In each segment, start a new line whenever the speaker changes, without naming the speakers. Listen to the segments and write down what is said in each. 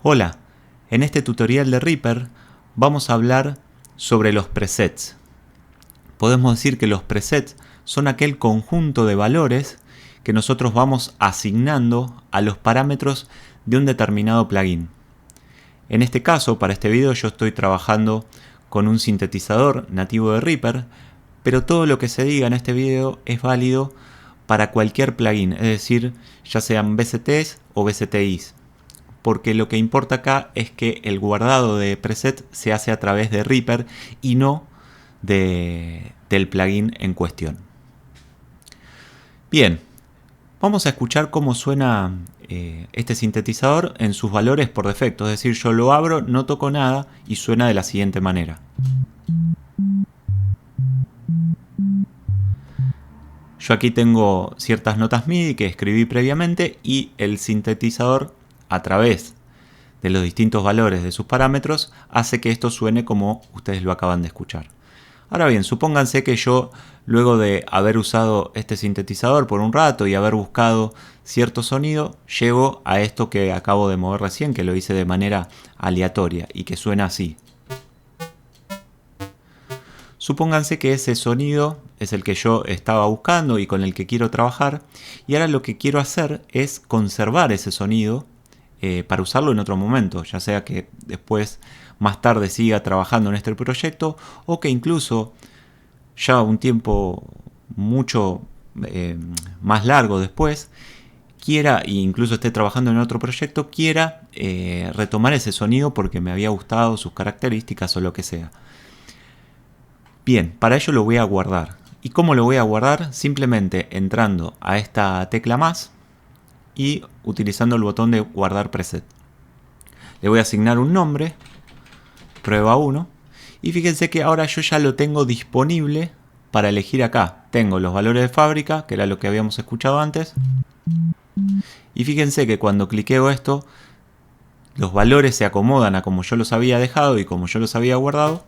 Hola, en este tutorial de Reaper vamos a hablar sobre los presets. Podemos decir que los presets son aquel conjunto de valores que nosotros vamos asignando a los parámetros de un determinado plugin. En este caso, para este video yo estoy trabajando con un sintetizador nativo de Reaper, pero todo lo que se diga en este video es válido para cualquier plugin, es decir, ya sean VSTs o VSTIs. Porque lo que importa acá es que el guardado de preset se hace a través de Reaper y no del plugin en cuestión. Bien, vamos a escuchar cómo suena este sintetizador en sus valores por defecto. Es decir, yo lo abro, no toco nada y suena de la siguiente manera. Yo aquí tengo ciertas notas MIDI que escribí previamente y el sintetizador, a través de los distintos valores de sus parámetros, hace que esto suene como ustedes lo acaban de escuchar. Ahora bien, supónganse que yo, luego de haber usado este sintetizador por un rato y haber buscado cierto sonido, llego a esto que acabo de mover recién, que lo hice de manera aleatoria y que suena así. Supónganse que ese sonido es el que yo estaba buscando y con el que quiero trabajar, y ahora lo que quiero hacer es conservar ese sonido para usarlo en otro momento, ya sea que después, más tarde, siga trabajando en este proyecto o que incluso ya un tiempo mucho más largo después quiera, e incluso esté trabajando en otro proyecto, quiera retomar ese sonido porque me había gustado sus características o lo que sea. Bien, para ello lo voy a guardar. ¿Y cómo lo voy a guardar? Simplemente entrando a esta tecla más y utilizando el botón de guardar preset. Le voy a asignar un nombre, prueba 1, y fíjense que ahora yo ya lo tengo disponible para elegir acá. Tengo los valores de fábrica, que era lo que habíamos escuchado antes, y fíjense que cuando cliqueo esto, los valores se acomodan a como yo los había dejado y como yo los había guardado,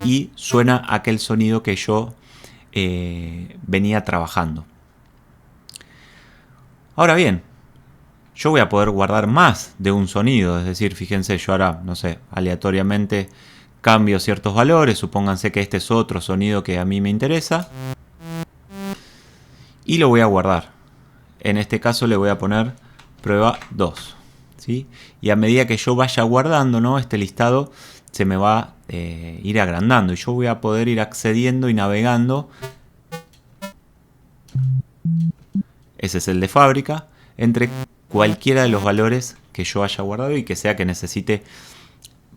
y suena aquel sonido que yo venía trabajando. Ahora bien, yo voy a poder guardar más de un sonido, es decir, fíjense, yo ahora, no sé, aleatoriamente cambio ciertos valores, supónganse que este es otro sonido que a mí me interesa, y lo voy a guardar. En este caso le voy a poner prueba 2, ¿sí? Y a medida que yo vaya guardando, ¿no?, este listado se me va a ir agrandando y yo voy a poder ir accediendo y navegando. Ese es el de fábrica, entre cualquiera de los valores que yo haya guardado y que sea que necesite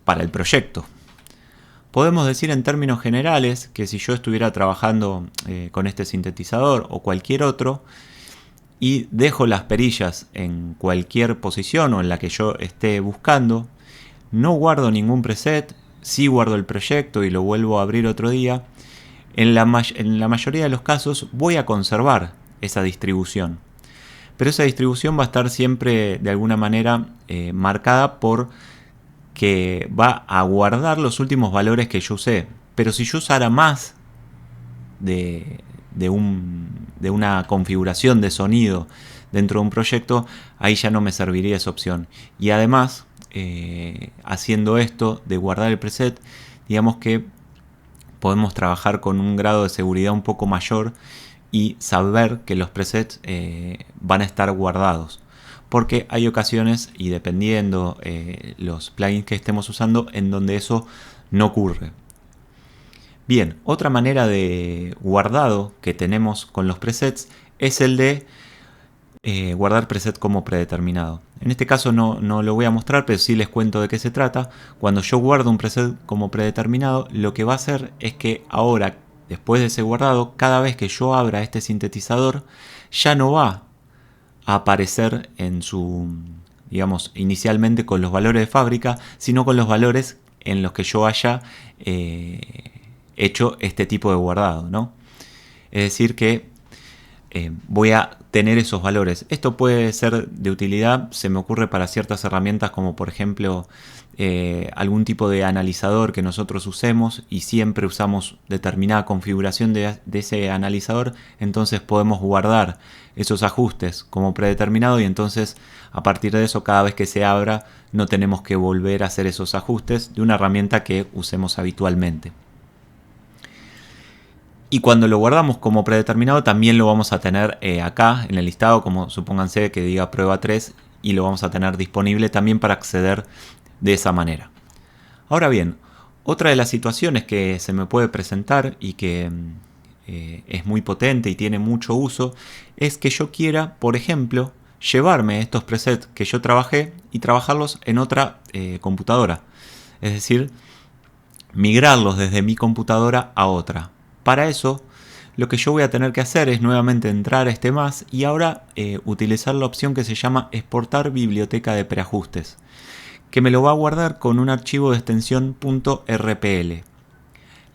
para el proyecto. Podemos decir en términos generales que si yo estuviera trabajando con este sintetizador o cualquier otro y dejo las perillas en cualquier posición o en la que yo esté buscando, no guardo ningún preset, sí guardo el proyecto y lo vuelvo a abrir otro día, en la mayoría de los casos voy a conservar esa distribución. Pero esa distribución va a estar siempre de alguna manera marcada por que va a guardar los últimos valores que yo usé. Pero si yo usara más de una configuración de sonido dentro de un proyecto, ahí ya no me serviría esa opción. Y además, haciendo esto de guardar el preset, digamos que podemos trabajar con un grado de seguridad un poco mayor y saber que los presets van a estar guardados. Porque hay ocasiones, y dependiendo los plugins que estemos usando, en donde eso no ocurre. Bien, otra manera de guardado que tenemos con los presets es el de guardar preset como predeterminado. En este caso no lo voy a mostrar, pero sí les cuento de qué se trata. Cuando yo guardo un preset como predeterminado, lo que va a hacer es que ahora, después de ese guardado, cada vez que yo abra este sintetizador, ya no va a aparecer en su, digamos, inicialmente con los valores de fábrica, sino con los valores en los que yo haya hecho este tipo de guardado, ¿no? Es decir que voy a tener esos valores. Esto puede ser de utilidad, se me ocurre para ciertas herramientas como por ejemplo algún tipo de analizador que nosotros usemos y siempre usamos determinada configuración de ese analizador, entonces podemos guardar esos ajustes como predeterminado y entonces a partir de eso cada vez que se abra no tenemos que volver a hacer esos ajustes de una herramienta que usemos habitualmente. Y cuando lo guardamos como predeterminado también lo vamos a tener acá en el listado, como supónganse que diga prueba 3 y lo vamos a tener disponible también para acceder de esa manera. Ahora bien, otra de las situaciones que se me puede presentar y que es muy potente y tiene mucho uso es que yo quiera, por ejemplo, llevarme estos presets que yo trabajé y trabajarlos en otra computadora. Es decir, migrarlos desde mi computadora a otra. Para eso, lo que yo voy a tener que hacer es nuevamente entrar a este más y ahora utilizar la opción que se llama exportar biblioteca de preajustes, que me lo va a guardar con un archivo de extensión .rpl.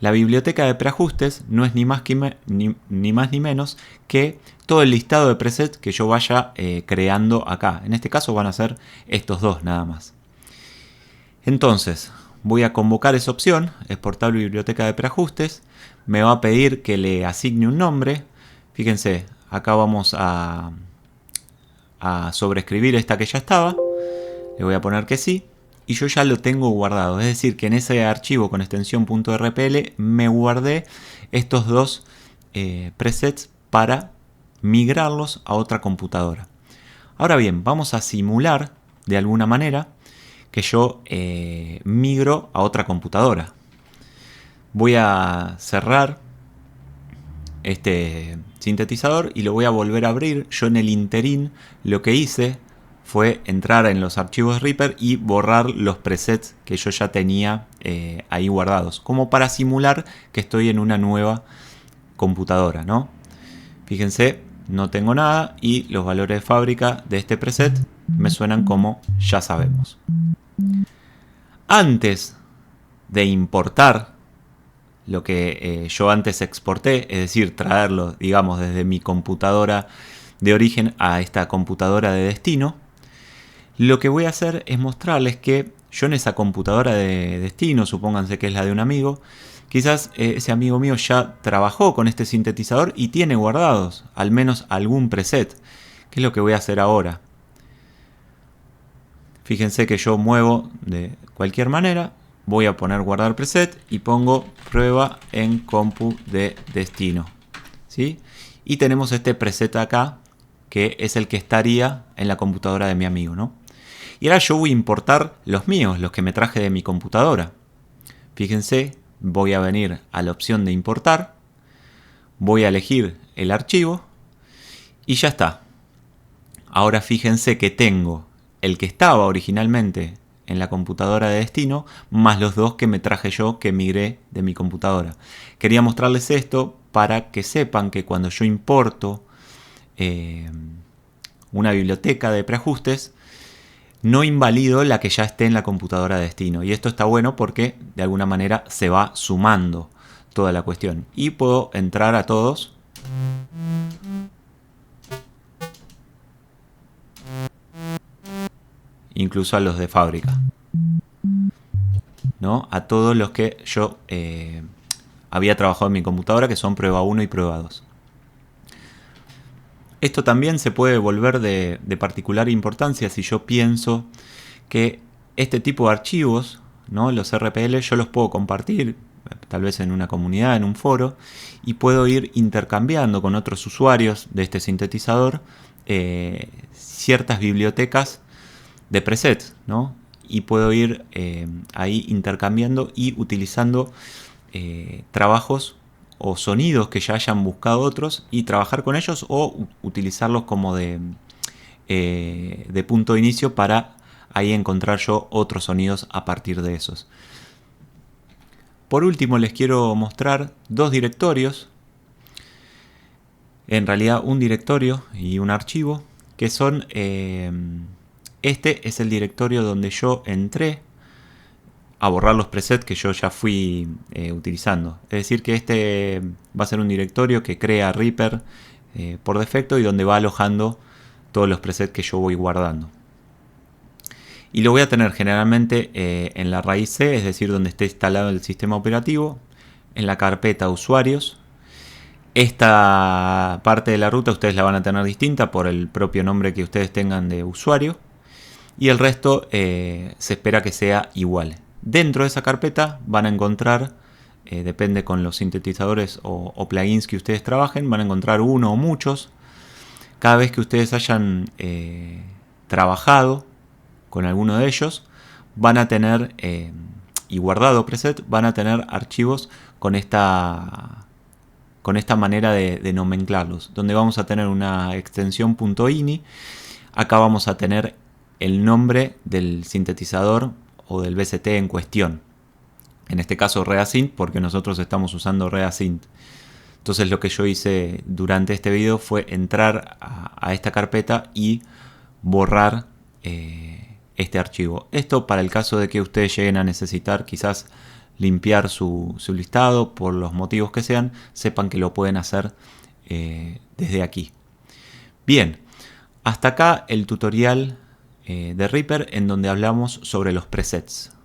La biblioteca de preajustes no es ni más ni menos que todo el listado de presets que yo vaya creando acá. En este caso van a ser estos dos nada más. Entonces, voy a convocar esa opción, exportar biblioteca de preajustes. Me va a pedir que le asigne un nombre. Fíjense, acá vamos a sobreescribir esta que ya estaba. Le voy a poner que sí. Y yo ya lo tengo guardado. Es decir, que en ese archivo con extensión .rpl me guardé estos dos presets para migrarlos a otra computadora. Ahora bien, vamos a simular de alguna manera que yo migro a otra computadora. Voy a cerrar este sintetizador y lo voy a volver a abrir. Yo en el interín lo que hice fue entrar en los archivos Reaper y borrar los presets que yo ya tenía ahí guardados, como para simular que estoy en una nueva computadora, ¿no? Fíjense, no tengo nada y los valores de fábrica de este preset me suenan como ya sabemos. Antes de importar lo que yo antes exporté, es decir, traerlo, digamos, desde mi computadora de origen a esta computadora de destino, lo que voy a hacer es mostrarles que yo en esa computadora de destino, supónganse que es la de un amigo, quizás ese amigo mío ya trabajó con este sintetizador y tiene guardados al menos algún preset. ¿Qué es lo que voy a hacer ahora? Fíjense que yo muevo de cualquier manera, voy a poner guardar preset y pongo prueba en compu de destino, ¿sí? Y tenemos este preset acá, que es el que estaría en la computadora de mi amigo, ¿no? Y ahora yo voy a importar los míos, los que me traje de mi computadora. Fíjense, voy a venir a la opción de importar, voy a elegir el archivo y ya está. Ahora fíjense que tengo el que estaba originalmente en la computadora de destino, más los dos que me traje yo que migré de mi computadora. Quería mostrarles esto para que sepan que cuando yo importo una biblioteca de preajustes, no invalido la que ya esté en la computadora de destino. Y esto está bueno porque de alguna manera se va sumando toda la cuestión. Y puedo entrar a todos. Incluso a los de fábrica, ¿no? A todos los que yo había trabajado en mi computadora, que son prueba 1 y prueba 2. Esto también se puede volver de particular importancia si yo pienso que este tipo de archivos, ¿no? Los RPL, yo los puedo compartir, tal vez en una comunidad, en un foro, y puedo ir intercambiando con otros usuarios de este sintetizador ciertas bibliotecas de presets, ¿no? Y puedo ir ahí intercambiando y utilizando trabajos o sonidos que ya hayan buscado otros y trabajar con ellos o utilizarlos como de punto de inicio para ahí encontrar yo otros sonidos a partir de esos. Por último les quiero mostrar dos directorios, en realidad un directorio y un archivo, que son, este es el directorio donde yo entré a borrar los presets que yo ya fui utilizando. Es decir que este va a ser un directorio que crea Reaper por defecto y donde va alojando todos los presets que yo voy guardando. Y lo voy a tener generalmente en la raíz C, es decir, donde esté instalado el sistema operativo, en la carpeta usuarios. Esta parte de la ruta ustedes la van a tener distinta por el propio nombre que ustedes tengan de usuario. Y el resto se espera que sea igual. Dentro de esa carpeta van a encontrar, depende con los sintetizadores o plugins que ustedes trabajen, van a encontrar uno o muchos. Cada vez que ustedes hayan trabajado con alguno de ellos, van a tener, y guardado preset, van a tener archivos con esta manera de nomenclarlos, donde vamos a tener una extensión .ini. Acá vamos a tener el nombre del sintetizador o del VST en cuestión. En este caso Reasynth, porque nosotros estamos usando Reasynth. Entonces lo que yo hice durante este video fue entrar a esta carpeta y borrar este archivo. Esto para el caso de que ustedes lleguen a necesitar quizás limpiar su listado por los motivos que sean, sepan que lo pueden hacer desde aquí. Bien, hasta acá el tutorial de Reaper en donde hablamos sobre los presets.